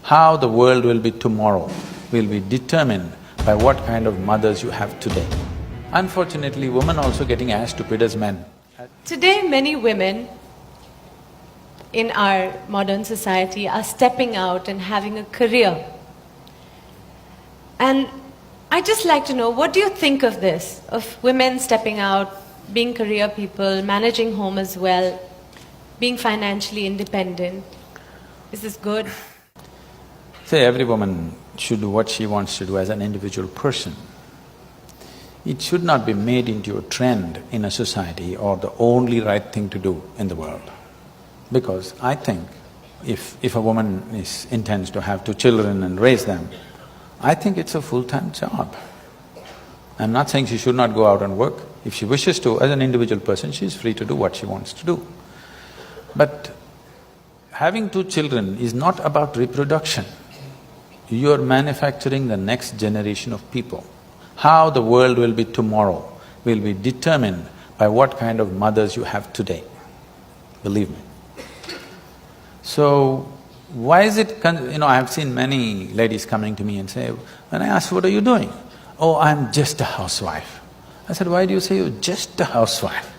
How the world will be tomorrow will be determined by what kind of mothers you have today. Unfortunately, women also getting as stupid as men. Today, many women in our modern society are stepping out and having a career. And I'd just like to know, what do you think of this? Of women stepping out, being career people, managing home as well, being financially independent. Is this good? Say, every woman should do what she wants to do as an individual person. It should not be made into a trend in a society or the only right thing to do in the world. Because I think if a woman intends to have 2 children and raise them, I think it's a full-time job. I'm not saying she should not go out and work. If she wishes to, as an individual person, she's free to do what she wants to do. But having 2 children is not about reproduction. You're manufacturing the next generation of people. How the world will be tomorrow will be determined by what kind of mothers you have today, believe me. So, why is it… I've seen many ladies coming to me and say, when I ask, what are you doing? Oh, I'm just a housewife. I said, why do you say you're just a housewife?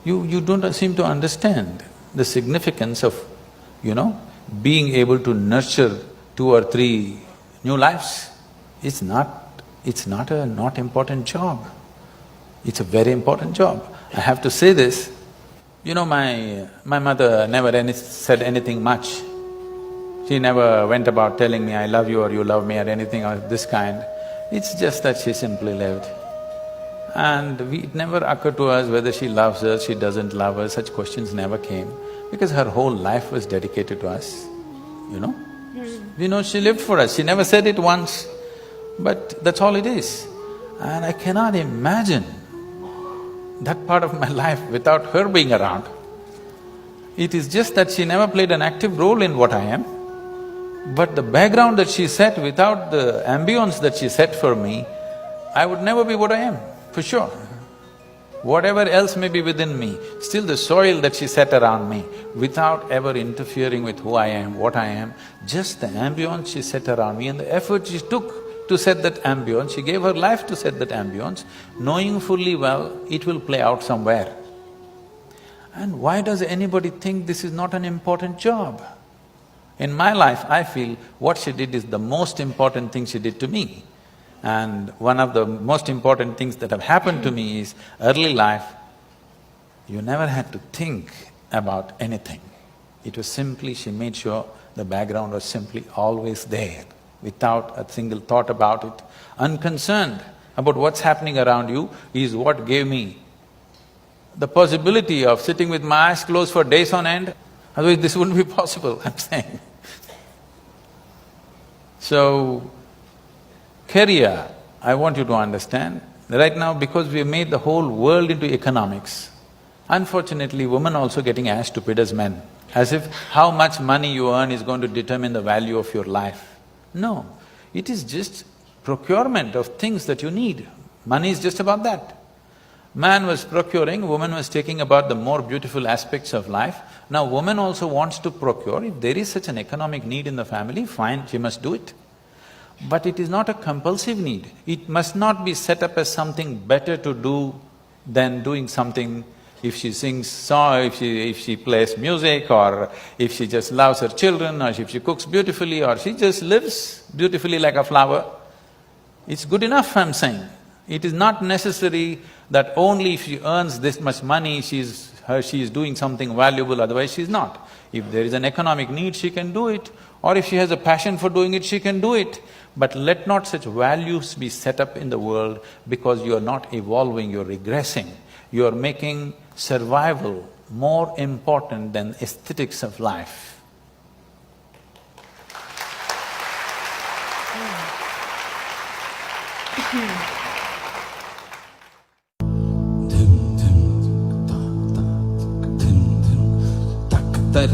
You don't seem to understand the significance of, being able to nurture 2 or 3 new lives. It's not a not important job. It's a very important job. I have to say this. My mother never said anything much. She never went about telling me, I love you or you love me or anything of this kind. It's just that she simply lived. And it never occurred to us whether she loves us, she doesn't love us, such questions never came, because her whole life was dedicated to us, she lived for us, she never said it once, but that's all it is. And I cannot imagine that part of my life without her being around. It is just that she never played an active role in what I am, but the background that she set, without the ambience that she set for me, I would never be what I am, for sure. Whatever else may be within me, still the soil that she set around me, without ever interfering with who I am, what I am, just the ambience she set around me and the effort she took to set that ambience, she gave her life to set that ambience, knowing fully well it will play out somewhere. And why does anybody think this is not an important job? In my life, I feel what she did is the most important thing she did to me. And one of the most important things that have happened to me is early life, you never had to think about anything. It was simply, she made sure the background was simply always there, without a single thought about it. Unconcerned about what's happening around you is what gave me the possibility of sitting with my eyes closed for days on end. Otherwise this wouldn't be possible, I'm saying. So, career, I want you to understand, right now because we have made the whole world into economics, unfortunately women also getting as stupid as men, as if how much money you earn is going to determine the value of your life. No, it is just procurement of things that you need. Money is just about that. Man was procuring, woman was taking about the more beautiful aspects of life. Now woman also wants to procure. If there is such an economic need in the family, fine, she must do it. But it is not a compulsive need. It must not be set up as something better to do than doing something. If she sings song, if she plays music, or if she just loves her children, or if she cooks beautifully, or she just lives beautifully like a flower, it's good enough, I'm saying. It is not necessary that only if she earns this much money, she is doing something valuable, otherwise she's not. If there is an economic need, she can do it, or if she has a passion for doing it, she can do it. But let not such values be set up in the world, because you are not evolving, you're regressing. You are making survival more important than aesthetics of life. That